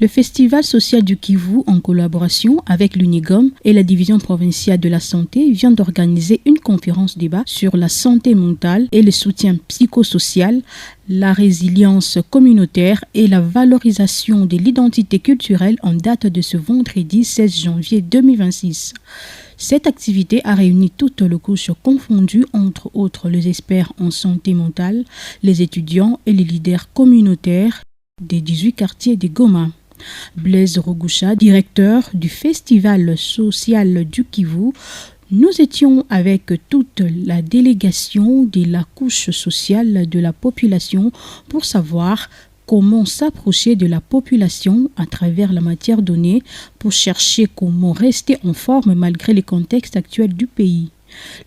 Le Festival social du Kivu, en collaboration avec l'UNIGOM et la Division provinciale de la santé, vient d'organiser une conférence débat sur la santé mentale et le soutien psychosocial, la résilience communautaire et la valorisation de l'identité culturelle en date de ce vendredi 16 janvier 2026. Cette activité a réuni toutes les couches confondues, entre autres les experts en santé mentale, les étudiants et les leaders communautaires des 18 quartiers de Goma. Blaise Rogoucha, directeur du Festival social du Kivu, nous étions avec toute la délégation de la couche sociale de la population pour savoir comment s'approcher de la population à travers la matière donnée pour chercher comment rester en forme malgré les contextes actuels du pays.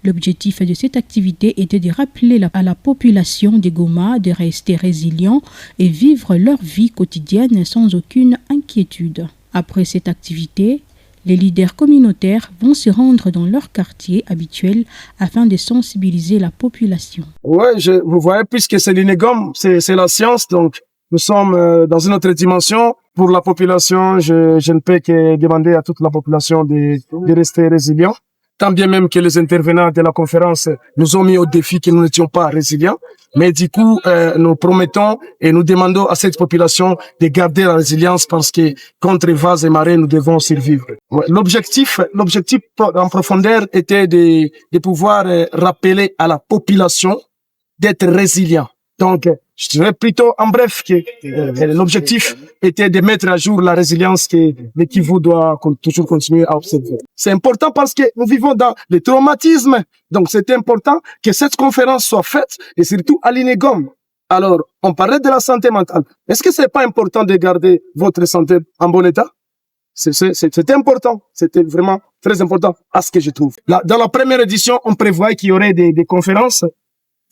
L'objectif de cette activité était de rappeler à la population de Goma de rester résilients et vivre leur vie quotidienne sans aucune inquiétude. Après cette activité, les leaders communautaires vont se rendre dans leur quartier habituel afin de sensibiliser la population. Oui, vous voyez, puisque c'est l'UNIGOM, c'est la science, donc nous sommes dans une autre dimension. Pour la population, je ne peux que demander à toute la population de rester résilients. Tant bien même que les intervenants de la conférence nous ont mis au défi que nous n'étions pas résilients. Mais du coup, nous promettons et nous demandons à cette population de garder la résilience parce que contre vents et marées, nous devons survivre. Ouais. L'objectif en profondeur était de pouvoir rappeler à la population d'être résilient. Donc, je dirais plutôt en bref que l'objectif était de mettre à jour la résilience que le Kivu doit toujours continuer à observer. C'est important parce que nous vivons dans le traumatisme. Donc, c'est important que cette conférence soit faite et surtout à l'UNIGOM. Alors, on parlait de la santé mentale. Est-ce que c'est pas important de garder votre santé en bon état? C'était important. C'était vraiment très important à ce que je trouve. Dans la première édition, on prévoyait qu'il y aurait des conférences.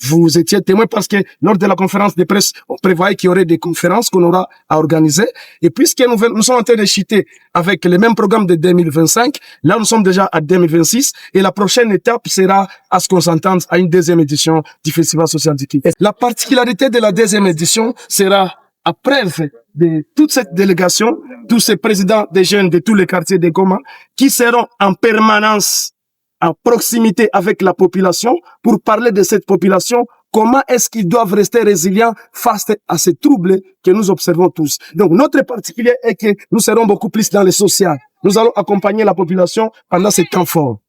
Vous étiez témoin parce que lors de la conférence de presse, on prévoyait qu'il y aurait des conférences qu'on aura à organiser. Et puisque nous sommes en train de chuter avec le même programme de 2025, là nous sommes déjà à 2026 et la prochaine étape sera à ce qu'on s'entende à une deuxième édition du Festival social du Kivu. La particularité de la deuxième édition sera à preuve de toute cette délégation, tous ces présidents des jeunes de tous les quartiers de Goma qui seront en permanence en proximité avec la population pour parler de cette population, comment est-ce qu'ils doivent rester résilients face à ces troubles que nous observons tous. Donc, notre particulier est que nous serons beaucoup plus dans le social. Nous allons accompagner la population pendant ces temps forts.